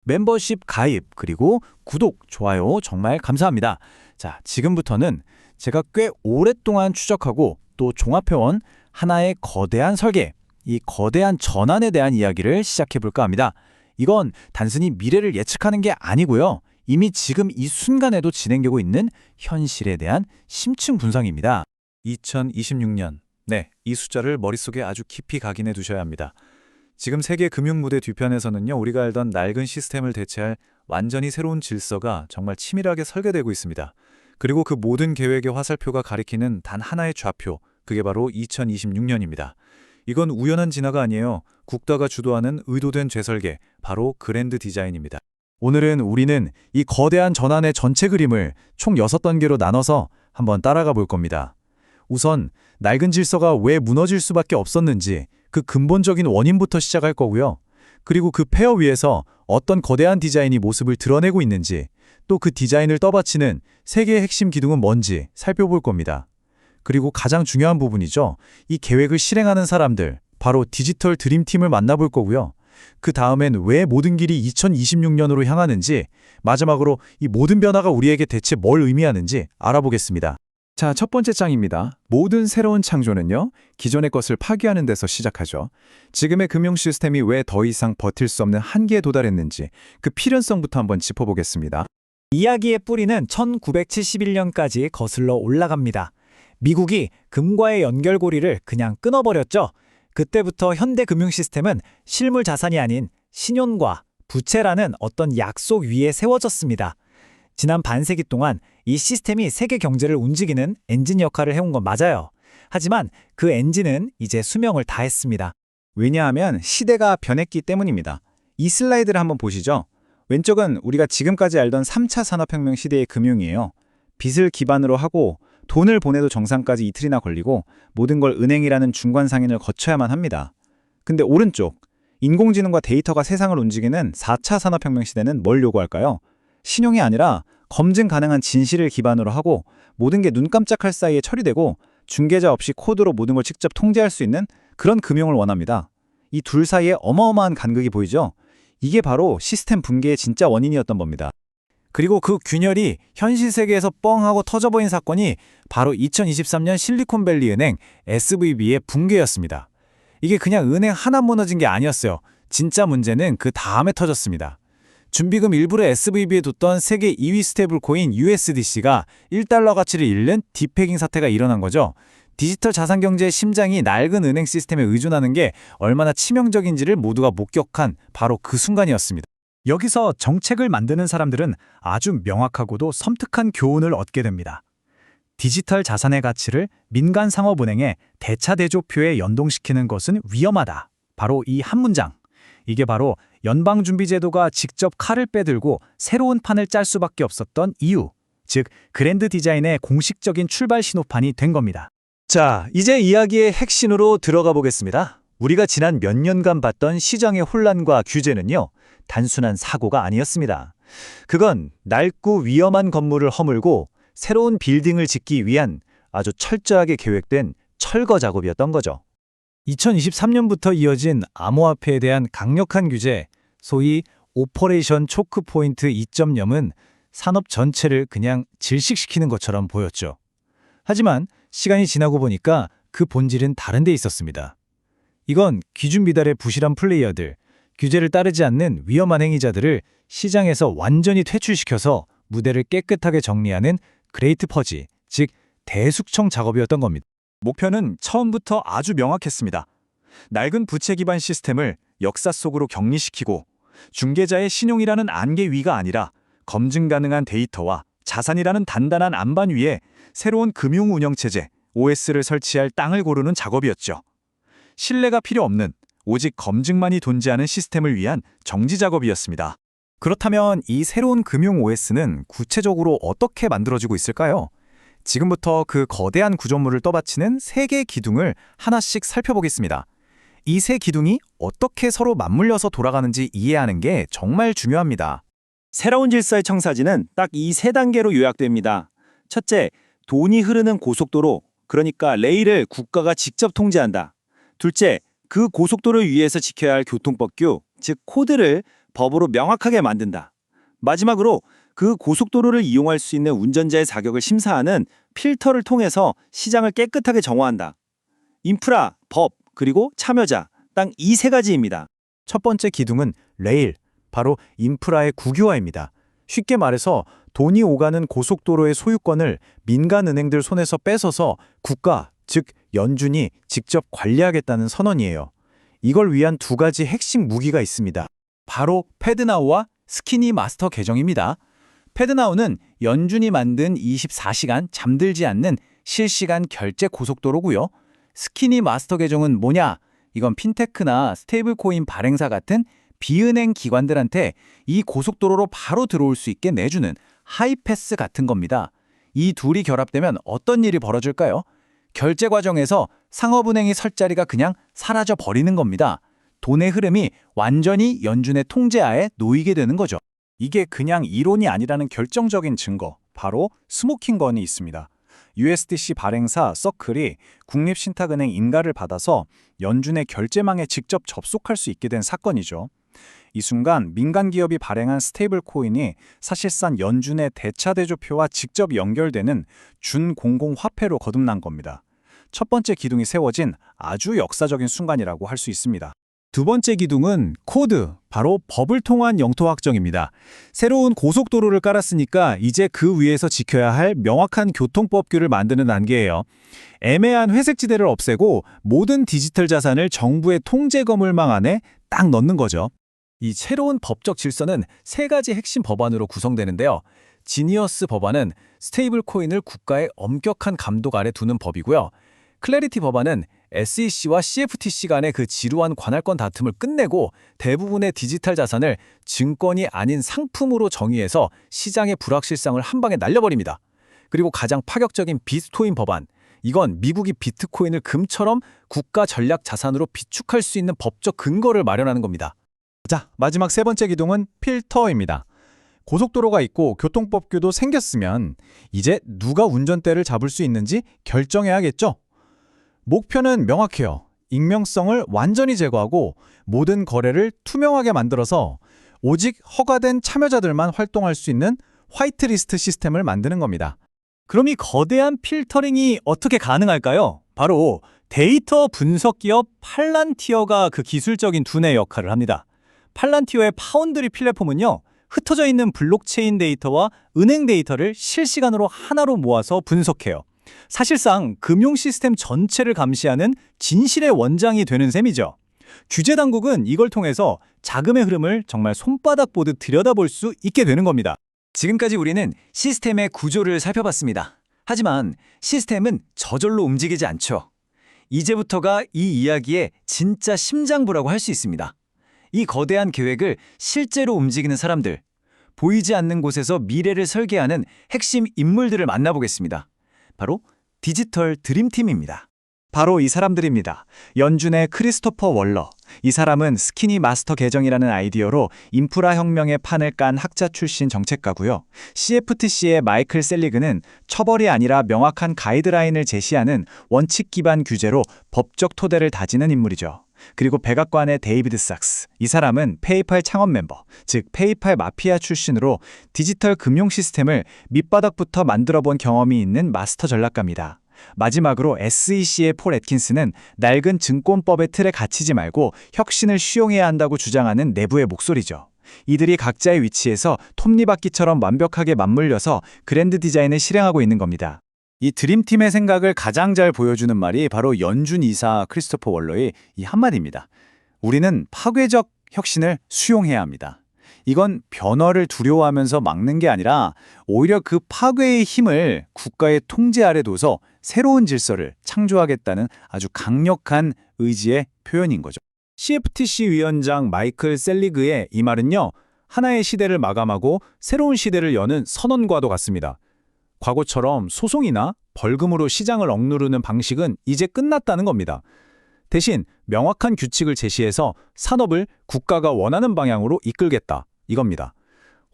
멤버십 가입, 그리고 구독, 좋아요 정말 감사합니다. 자, 지금부터는 제가 꽤 오랫동안 추적하고 또 종합해온 하나의 거대한 설계, 이 거대한 전환에 대한 이야기를 시작해볼까 합니다. 이건 단순히 미래를 예측하는 게 아니고요. 이미 지금 이 순간에도 진행되고 있는 현실에 대한 심층 분석입니다. 2026년. 네, 이 숫자를 머릿속에 아주 깊이 각인해 두셔야 합니다. 지금 세계 금융 무대 뒤편에서는요, 우리가 알던 낡은 시스템을 대체할 완전히 새로운 질서가 정말 치밀하게 설계되고 있습니다. 그리고 그 모든 계획의 화살표가 가리키는 단 하나의 좌표, 그게 바로 2026년입니다. 이건 우연한 진화가 아니에요. 국가가 주도하는 의도된 재설계, 바로 그랜드 디자인입니다. 오늘은 우리는 이 거대한 전환의 전체 그림을 총 6단계로 나눠서 한번 따라가 볼 겁니다. 우선 낡은 질서가 왜 무너질 수밖에 없었는지 그 근본적인 원인부터 시작할 거고요. 그리고 그 폐허 위에서 어떤 거대한 디자인이 모습을 드러내고 있는지, 또 그 디자인을 떠받치는 세계의 핵심 기둥은 뭔지 살펴볼 겁니다. 그리고 가장 중요한 부분이죠. 이 계획을 실행하는 사람들, 바로 디지털 드림팀을 만나볼 거고요. 그 다음엔 왜 모든 길이 2026년으로 향하는지, 마지막으로 이 모든 변화가 우리에게 대체 뭘 의미하는지 알아보겠습니다. 자, 첫 번째 장입니다. 모든 새로운 창조는요, 기존의 것을 파괴하는 데서 시작하죠. 지금의 금융 시스템이 왜 더 이상 버틸 수 없는 한계에 도달했는지 그 필연성부터 한번 짚어보겠습니다. 이야기의 뿌리는 1971년까지 거슬러 올라갑니다. 미국이 금과의 연결고리를 그냥 끊어버렸죠. 그때부터 현대 금융 시스템은 실물 자산이 아닌 신용과 부채라는 어떤 약속 위에 세워졌습니다. 지난 반세기 동안 이 시스템이 세계 경제를 움직이는 엔진 역할을 해온 건 맞아요. 하지만 그 엔진은 이제 수명을 다했습니다. 왜냐하면 시대가 변했기 때문입니다. 이 슬라이드를 한번 보시죠. 왼쪽은 우리가 지금까지 알던 3차 산업혁명 시대의 금융이에요. 빚을 기반으로 하고 돈을 보내도 정상까지 이틀이나 걸리고 모든 걸 은행이라는 중간 상인을 거쳐야만 합니다. 근데 오른쪽, 인공지능과 데이터가 세상을 움직이는 4차 산업혁명 시대는 뭘 요구할까요? 신용이 아니라 검증 가능한 진실을 기반으로 하고 모든 게 눈 깜짝할 사이에 처리되고 중개자 없이 코드로 모든 걸 직접 통제할 수 있는 그런 금융을 원합니다. 이 둘 사이에 어마어마한 간극이 보이죠? 이게 바로 시스템 붕괴의 진짜 원인이었던 겁니다. 그리고 그 균열이 현실 세계에서 뻥 하고 터져버린 사건이 바로 2023년 실리콘밸리 은행 SVB의 붕괴였습니다. 이게 그냥 은행 하나 무너진 게 아니었어요. 진짜 문제는 그 다음에 터졌습니다. 준비금 일부를 SVB에 뒀던 세계 2위 스테이블 코인 USDC가 1달러 가치를 잃는 디패깅 사태가 일어난 거죠. 디지털 자산 경제의 심장이 낡은 은행 시스템에 의존하는 게 얼마나 치명적인지를 모두가 목격한 바로 그 순간이었습니다. 여기서 정책을 만드는 사람들은 아주 명확하고도 섬뜩한 교훈을 얻게 됩니다. 디지털 자산의 가치를 민간 상업은행의 대차대조표에 연동시키는 것은 위험하다. 바로 이 한 문장. 이게 바로 연방준비제도가 직접 칼을 빼들고 새로운 판을 짤 수밖에 없었던 이유, 즉 그랜드 디자인의 공식적인 출발 신호판이 된 겁니다. 자, 이제 이야기의 핵심으로 들어가 보겠습니다. 우리가 지난 몇 년간 봤던 시장의 혼란과 규제는요, 단순한 사고가 아니었습니다. 그건 낡고 위험한 건물을 허물고 새로운 빌딩을 짓기 위한 아주 철저하게 계획된 철거 작업이었던 거죠. 2023년부터 이어진 암호화폐에 대한 강력한 규제, 소위 오퍼레이션 초크 포인트 2.0은 산업 전체를 그냥 질식시키는 것처럼 보였죠. 하지만 시간이 지나고 보니까 그 본질은 다른 데 있었습니다. 이건 기준 미달의 부실한 플레이어들, 규제를 따르지 않는 위험한 행위자들을 시장에서 완전히 퇴출시켜서 무대를 깨끗하게 정리하는 그레이트 퍼지, 즉 대숙청 작업이었던 겁니다. 목표는 처음부터 아주 명확했습니다. 낡은 부채 기반 시스템을 역사 속으로 격리시키고 중개자의 신용이라는 안개 위가 아니라 검증 가능한 데이터와 자산이라는 단단한 안반 위에 새로운 금융 운영체제 OS를 설치할 땅을 고르는 작업이었죠. 신뢰가 필요 없는 오직 검증만이 존재하는 시스템을 위한 정지 작업이었습니다. 그렇다면 이 새로운 금융 OS는 구체적으로 어떻게 만들어지고 있을까요? 지금부터 그 거대한 구조물을 떠받치는 세 개의 기둥을 하나씩 살펴보겠습니다. 이 세 기둥이 어떻게 서로 맞물려서 돌아가는지 이해하는 게 정말 중요합니다. 새로운 질서의 청사진은 딱 이 세 단계로 요약됩니다. 첫째, 돈이 흐르는 고속도로, 그러니까 레일을 국가가 직접 통제한다. 둘째, 그 고속도로 위에서 지켜야 할 교통법규, 즉 코드를 법으로 명확하게 만든다. 마지막으로 그 고속도로를 이용할 수 있는 운전자의 자격을 심사하는 필터를 통해서 시장을 깨끗하게 정화한다. 인프라, 법, 그리고 참여자, 딱 이 세 가지입니다. 첫 번째 기둥은 레일, 바로 인프라의 국유화입니다. 쉽게 말해서 돈이 오가는 고속도로의 소유권을 민간 은행들 손에서 뺏어서 국가, 즉 연준이 직접 관리하겠다는 선언이에요. 이걸 위한 두 가지 핵심 무기가 있습니다. 바로 패드나우와 스키니 마스터 개정입니다. 패드나우는 연준이 만든 24시간 잠들지 않는 실시간 결제 고속도로고요. 스키니 마스터 개정은 뭐냐? 이건 핀테크나 스테이블코인 발행사 같은 비은행 기관들한테 이 고속도로로 바로 들어올 수 있게 내주는 하이패스 같은 겁니다. 이 둘이 결합되면 어떤 일이 벌어질까요? 결제 과정에서 상업은행이 설 자리가 그냥 사라져 버리는 겁니다. 돈의 흐름이 완전히 연준의 통제하에 놓이게 되는 거죠. 이게 그냥 이론이 아니라는 결정적인 증거, 바로 스모킹건이 있습니다. USDC 발행사 서클이 국립신탁은행 인가를 받아서 연준의 결제망에 직접 접속할 수 있게 된 사건이죠. 이 순간 민간 기업이 발행한 스테이블 코인이 사실상 연준의 대차대조표와 직접 연결되는 준공공화폐로 거듭난 겁니다. 첫 번째 기둥이 세워진 아주 역사적인 순간이라고 할 수 있습니다. 두 번째 기둥은 코드, 바로 법을 통한 영토 확정입니다. 새로운 고속도로를 깔았으니까 이제 그 위에서 지켜야 할 명확한 교통법규를 만드는 단계예요. 애매한 회색지대를 없애고 모든 디지털 자산을 정부의 통제 거물망 안에 딱 넣는 거죠. 이 새로운 법적 질서는 세 가지 핵심 법안으로 구성되는데요. 지니어스 법안은 스테이블 코인을 국가의 엄격한 감독 아래 두는 법이고요. 클래리티 법안은 SEC와 CFTC 간의 그 지루한 관할권 다툼을 끝내고 대부분의 디지털 자산을 증권이 아닌 상품으로 정의해서 시장의 불확실성을 한 방에 날려버립니다. 그리고 가장 파격적인 비트코인 법안, 이건 미국이 비트코인을 금처럼 국가 전략 자산으로 비축할 수 있는 법적 근거를 마련하는 겁니다. 자, 마지막 세 번째 기둥은 필터입니다. 고속도로가 있고 교통법규도 생겼으면 이제 누가 운전대를 잡을 수 있는지 결정해야겠죠? 목표는 명확해요. 익명성을 완전히 제거하고 모든 거래를 투명하게 만들어서 오직 허가된 참여자들만 활동할 수 있는 화이트리스트 시스템을 만드는 겁니다. 그럼 이 거대한 필터링이 어떻게 가능할까요? 바로 데이터 분석 기업 팔란티어가 그 기술적인 두뇌 역할을 합니다. 팔란티어의 파운드리 플랫폼은요, 흩어져 있는 블록체인 데이터와 은행 데이터를 실시간으로 하나로 모아서 분석해요. 사실상 금융 시스템 전체를 감시하는 진실의 원장이 되는 셈이죠. 규제 당국은 이걸 통해서 자금의 흐름을 정말 손바닥 보듯 들여다볼 수 있게 되는 겁니다. 지금까지 우리는 시스템의 구조를 살펴봤습니다. 하지만 시스템은 저절로 움직이지 않죠. 이제부터가 이 이야기의 진짜 심장부라고 할 수 있습니다. 이 거대한 계획을 실제로 움직이는 사람들, 보이지 않는 곳에서 미래를 설계하는 핵심 인물들을 만나보겠습니다. 바로 디지털 드림팀입니다. 바로 이 사람들입니다. 연준의 크리스토퍼 월러. 이 사람은 스키니 마스터 개정이라는 아이디어로 인프라 혁명의 판을 깐 학자 출신 정책가고요. CFTC의 마이클 셀리그는 처벌이 아니라 명확한 가이드라인을 제시하는 원칙 기반 규제로 법적 토대를 다지는 인물이죠. 그리고 백악관의 데이비드 삭스. 이 사람은 페이팔 창업 멤버, 즉 페이팔 마피아 출신으로 디지털 금융 시스템을 밑바닥부터 만들어 본 경험이 있는 마스터 전략가입니다. 마지막으로 SEC의 폴 애킨스는 낡은 증권법의 틀에 갇히지 말고 혁신을 수용해야 한다고 주장하는 내부의 목소리죠. 이들이 각자의 위치에서 톱니바퀴처럼 완벽하게 맞물려서 그랜드 디자인을 실행하고 있는 겁니다. 이 드림팀의 생각을 가장 잘 보여주는 말이 바로 연준 이사 크리스토퍼 월러의 이 한마디입니다. 우리는 파괴적 혁신을 수용해야 합니다. 이건 변화를 두려워하면서 막는 게 아니라 오히려 그 파괴의 힘을 국가의 통제 아래 둬서 새로운 질서를 창조하겠다는 아주 강력한 의지의 표현인 거죠. CFTC 위원장 마이클 셀리그의 이 말은요, 하나의 시대를 마감하고 새로운 시대를 여는 선언과도 같습니다. 과거처럼 소송이나 벌금으로 시장을 억누르는 방식은 이제 끝났다는 겁니다. 대신 명확한 규칙을 제시해서 산업을 국가가 원하는 방향으로 이끌겠다, 이겁니다.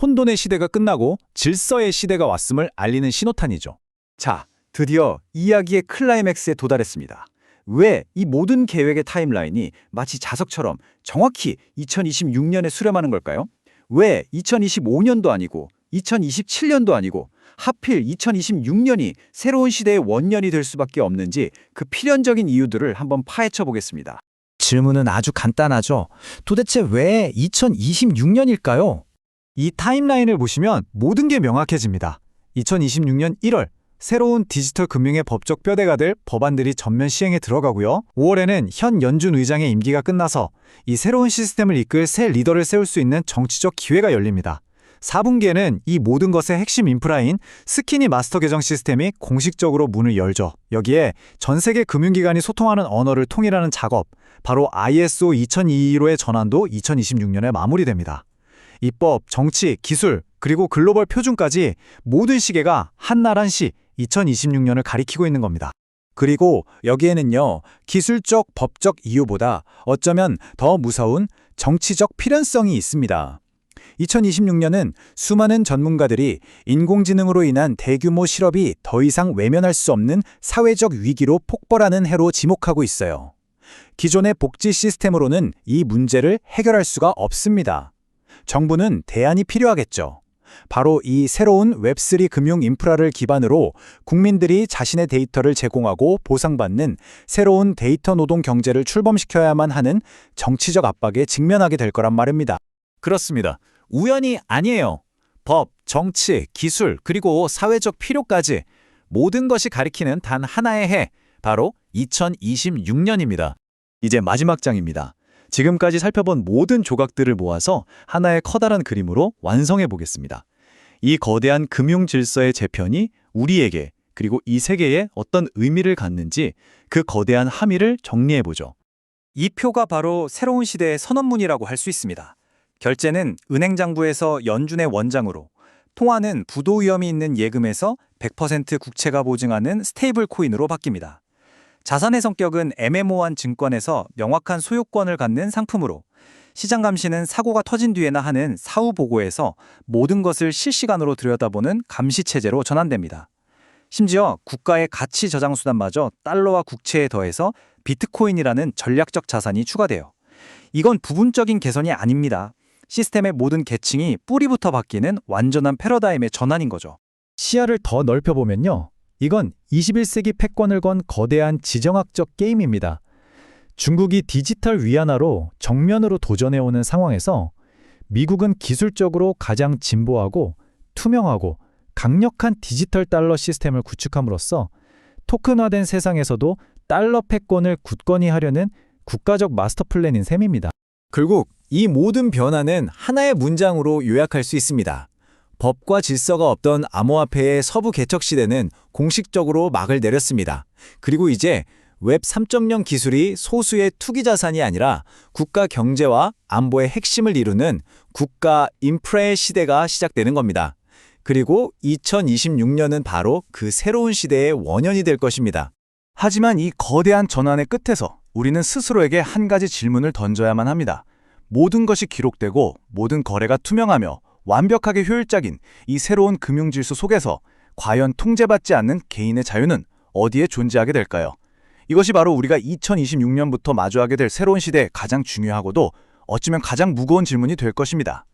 혼돈의 시대가 끝나고 질서의 시대가 왔음을 알리는 신호탄이죠. 자, 드디어 이야기의 클라이맥스에 도달했습니다. 왜 이 모든 계획의 타임라인이 마치 자석처럼 정확히 2026년에 수렴하는 걸까요? 왜 2025년도 아니고 2027년도 아니고 하필 2026년이 새로운 시대의 원년이 될 수밖에 없는지 그 필연적인 이유들을 한번 파헤쳐 보겠습니다. 질문은 아주 간단하죠. 도대체 왜 2026년일까요? 이 타임라인을 보시면 모든 게 명확해집니다. 2026년 1월 새로운 디지털 금융의 법적 뼈대가 될 법안들이 전면 시행에 들어가고요. 5월에는 현 연준 의장의 임기가 끝나서 이 새로운 시스템을 이끌 새 리더를 세울 수 있는 정치적 기회가 열립니다. 4분기에는 이 모든 것의 핵심 인프라인 스키니 마스터 계정 시스템이 공식적으로 문을 열죠. 여기에 전 세계 금융기관이 소통하는 언어를 통일하는 작업, 바로 ISO 2022로의 전환도 2026년에 마무리됩니다. 입법, 정치, 기술, 그리고 글로벌 표준까지 모든 시계가 한날 한시 2026년을 가리키고 있는 겁니다. 그리고 여기에는요, 기술적, 법적 이유보다 어쩌면 더 무서운 정치적 필연성이 있습니다. 2026년은 수많은 전문가들이 인공지능으로 인한 대규모 실업이 더 이상 외면할 수 없는 사회적 위기로 폭발하는 해로 지목하고 있어요. 기존의 복지 시스템으로는 이 문제를 해결할 수가 없습니다. 정부는 대안이 필요하겠죠. 바로 이 새로운 웹3 금융 인프라를 기반으로 국민들이 자신의 데이터를 제공하고 보상받는 새로운 데이터 노동 경제를 출범시켜야만 하는 정치적 압박에 직면하게 될 거란 말입니다. 그렇습니다. 우연이 아니에요. 법, 정치, 기술, 그리고 사회적 필요까지 모든 것이 가리키는 단 하나의 해, 바로 2026년입니다. 이제 마지막 장입니다. 지금까지 살펴본 모든 조각들을 모아서 하나의 커다란 그림으로 완성해 보겠습니다. 이 거대한 금융 질서의 재편이 우리에게 그리고 이 세계에 어떤 의미를 갖는지 그 거대한 함의를 정리해 보죠. 이 표가 바로 새로운 시대의 선언문이라고 할 수 있습니다. 결제는 은행장부에서 연준의 원장으로, 통화는 부도 위험이 있는 예금에서 100% 국채가 보증하는 스테이블 코인으로 바뀝니다. 자산의 성격은 애매모호한 증권에서 명확한 소유권을 갖는 상품으로, 시장 감시는 사고가 터진 뒤에나 하는 사후 보고에서 모든 것을 실시간으로 들여다보는 감시 체제로 전환됩니다. 심지어 국가의 가치 저장 수단마저 달러와 국채에 더해서 비트코인이라는 전략적 자산이 추가돼요. 이건 부분적인 개선이 아닙니다. 시스템의 모든 계층이 뿌리부터 바뀌는 완전한 패러다임의 전환인 거죠. 시야를 더 넓혀보면요, 이건 21세기 패권을 건 거대한 지정학적 게임입니다. 중국이 디지털 위안화로 정면으로 도전해오는 상황에서 미국은 기술적으로 가장 진보하고 투명하고 강력한 디지털 달러 시스템을 구축함으로써 토큰화된 세상에서도 달러 패권을 굳건히 하려는 국가적 마스터 플랜인 셈입니다. 결국 이 모든 변화는 하나의 문장으로 요약할 수 있습니다. 법과 질서가 없던 암호화폐의 서부 개척 시대는 공식적으로 막을 내렸습니다. 그리고 이제 웹 3.0 기술이 소수의 투기 자산이 아니라 국가 경제와 안보의 핵심을 이루는 국가 인프라의 시대가 시작되는 겁니다. 그리고 2026년은 바로 그 새로운 시대의 원년이 될 것입니다. 하지만 이 거대한 전환의 끝에서 우리는 스스로에게 한 가지 질문을 던져야만 합니다. 모든 것이 기록되고 모든 거래가 투명하며 완벽하게 효율적인 이 새로운 금융 질서 속에서 과연 통제받지 않는 개인의 자유는 어디에 존재하게 될까요? 이것이 바로 우리가 2026년부터 마주하게 될 새로운 시대의 가장 중요하고도 어쩌면 가장 무거운 질문이 될 것입니다.